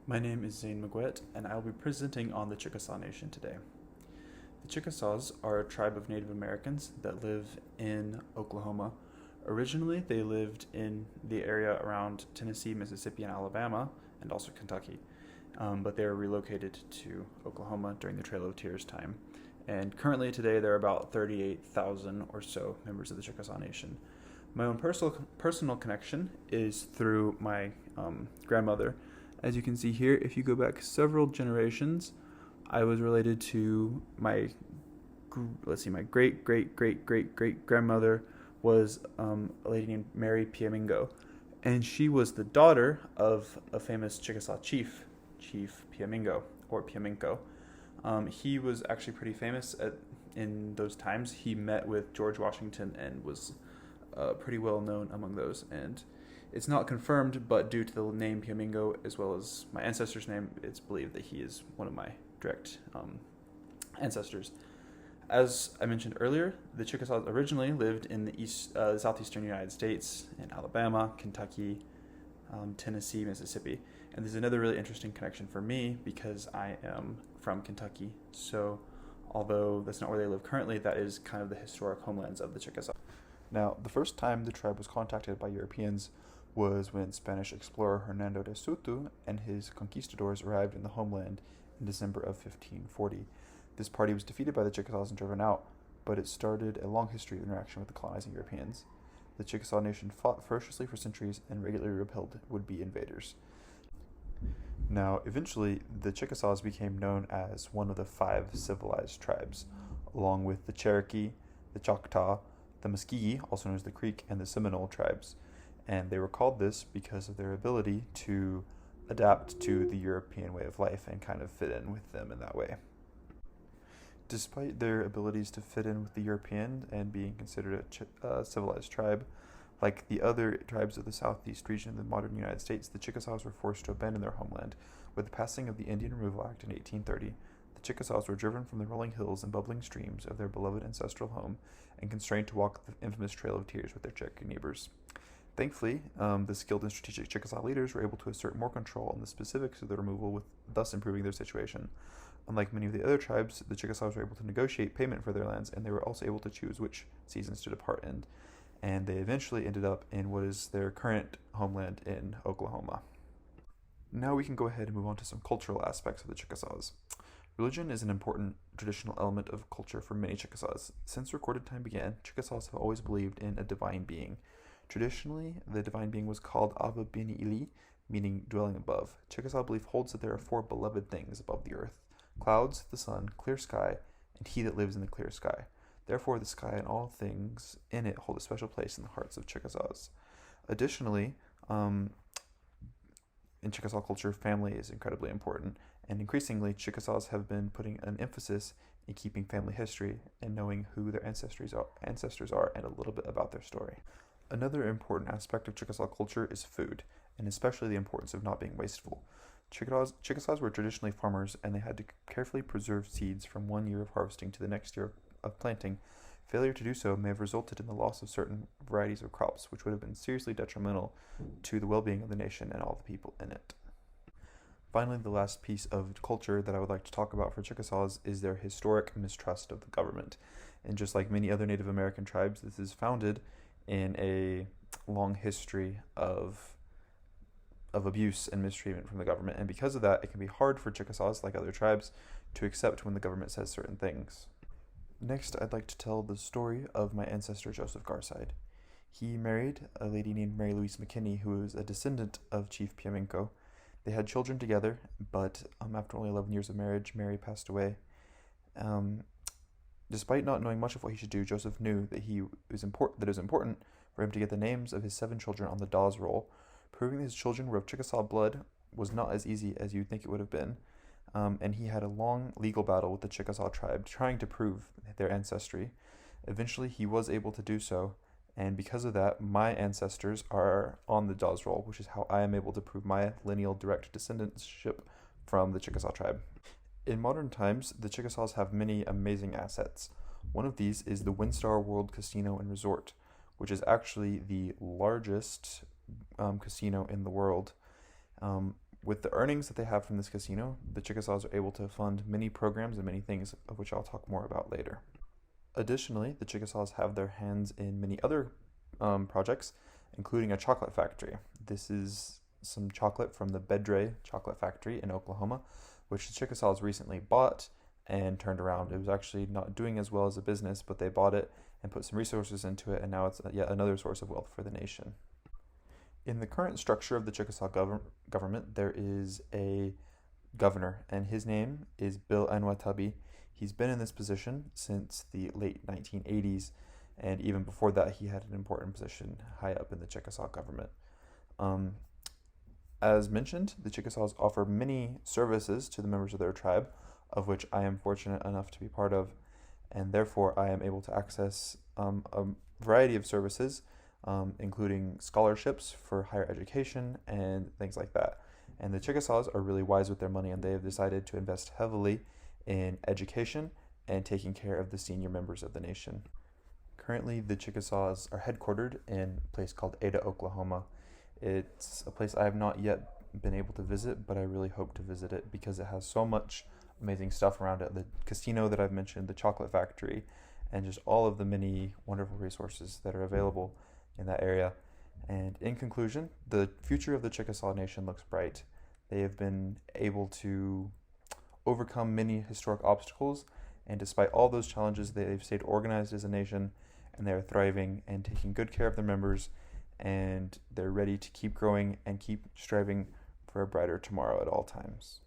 My name is Zane Maguet, and I will be presenting on the Chickasaw Nation today. The Chickasaws are a tribe of Native Americans that live in Oklahoma. Originally, they lived in the area around Tennessee, Mississippi, and Alabama, and also Kentucky, but they were relocated to Oklahoma during the Trail of Tears time. And currently, today, there are about 38,000 or so members of the Chickasaw Nation. My own personal connection is through my grandmother. As you can see here, if you go back several generations, I was related to my great grandmother was a lady named Mary Piamingo, and she was the daughter of a famous Chickasaw chief, Chief Piamingo or Piaminko. He was actually pretty famous in those times. He met with George Washington and was pretty well known among those. And it's not confirmed, but due to the name Piamingo as well as my ancestor's name, it's believed that he is one of my direct ancestors. As I mentioned earlier, the Chickasaws originally lived in the southeastern United States, in Alabama, Kentucky, Tennessee, Mississippi. And there's another really interesting connection for me because I am from Kentucky. So although that's not where they live currently, that is kind of the historic homelands of the Chickasaw. Now, the first time the tribe was contacted by Europeans was when Spanish explorer Hernando de Soto and his conquistadors arrived in the homeland in December of 1540. This party was defeated by the Chickasaws and driven out, but it started a long history of interaction with the colonizing Europeans. The Chickasaw Nation fought ferociously for centuries and regularly repelled would-be invaders. Now, eventually, the Chickasaws became known as one of the 5 civilized tribes, along with the Cherokee, the Choctaw, the Muscogee, also known as the Creek, and the Seminole tribes. And they were called this because of their ability to adapt to the European way of life and kind of fit in with them in that way. Despite their abilities to fit in with the European and being considered a civilized tribe, like the other tribes of the southeast region of the modern United States, the Chickasaws were forced to abandon their homeland. With the passing of the Indian Removal Act in 1830, the Chickasaws were driven from the rolling hills and bubbling streams of their beloved ancestral home and constrained to walk the infamous Trail of Tears with their Cherokee neighbors. Thankfully, the skilled and strategic Chickasaw leaders were able to assert more control on the specifics of the removal, thus improving their situation. Unlike many of the other tribes, the Chickasaws were able to negotiate payment for their lands, and they were also able to choose which seasons to depart in. And they eventually ended up in what is their current homeland in Oklahoma. Now we can go ahead and move on to some cultural aspects of the Chickasaws. Religion is an important traditional element of culture for many Chickasaws. Since recorded time began, Chickasaws have always believed in a divine being. Traditionally, the divine being was called Ava Bini Ili, meaning dwelling above. Chickasaw belief holds that there are 4 beloved things above the earth: clouds, the sun, clear sky, and he that lives in the clear sky. Therefore, the sky and all things in it hold a special place in the hearts of Chickasaws. Additionally, in Chickasaw culture, family is incredibly important, and increasingly, Chickasaws have been putting an emphasis in keeping family history and knowing who their ancestors are and a little bit about their story. Another important aspect of Chickasaw culture is food, and especially the importance of not being wasteful. Chickasaws were traditionally farmers, and they had to carefully preserve seeds from one year of harvesting to the next year of planting. Failure to do so may have resulted in the loss of certain varieties of crops, which would have been seriously detrimental to the well-being of the nation and all the people in it. Finally, the last piece of culture that I would like to talk about for Chickasaws is their historic mistrust of the government. And just like many other Native American tribes, this is founded in a long history of abuse and mistreatment from the government. And because of that, it can be hard for Chickasaws, like other tribes, to accept when the government says certain things. Next, I'd like to tell the story of my ancestor Joseph Garside. He married a lady named Mary Louise McKinney, who was a descendant of Chief Piaminko. They had children together, but after only 11 years of marriage, Mary passed away. Despite not knowing much of what he should do, Joseph knew that it was important for him to get the names of his 7 children on the Dawes roll. Proving that his children were of Chickasaw blood was not as easy as you'd think it would have been, and he had a long legal battle with the Chickasaw tribe trying to prove their ancestry. Eventually, he was able to do so, and because of that, my ancestors are on the Dawes roll, which is how I am able to prove my lineal direct descendantship from the Chickasaw tribe. In modern times, the Chickasaws have many amazing assets. One of these is the WinStar World Casino and Resort, which is actually the largest casino in the world. With the earnings that they have from this casino, the Chickasaws are able to fund many programs and many things of which I'll talk more about later. Additionally, the Chickasaws have their hands in many other projects, including a chocolate factory. This is some chocolate from the Bedre chocolate factory in Oklahoma, which the Chickasaws recently bought and turned around. It was actually not doing as well as a business, but they bought it and put some resources into it, and now it's yet another source of wealth for the nation. In the current structure of the Chickasaw government, there is a governor, and his name is Bill Anwatabi. He's been in this position since the late 1980s, and even before that, he had an important position high up in the Chickasaw government. As mentioned, the Chickasaws offer many services to the members of their tribe, of which I am fortunate enough to be part of, and therefore I am able to access a variety of services, including scholarships for higher education and things like that. And the Chickasaws are really wise with their money, and they have decided to invest heavily in education and taking care of the senior members of the nation. Currently, the Chickasaws are headquartered in a place called Ada, Oklahoma. It's a place I have not yet been able to visit, but I really hope to visit it because it has so much amazing stuff around it. The casino that I've mentioned, the chocolate factory, and just all of the many wonderful resources that are available in that area. And in conclusion, the future of the Chickasaw Nation looks bright. They have been able to overcome many historic obstacles, and despite all those challenges, they've stayed organized as a nation, and they are thriving and taking good care of their members, and they're ready to keep growing and keep striving for a brighter tomorrow at all times.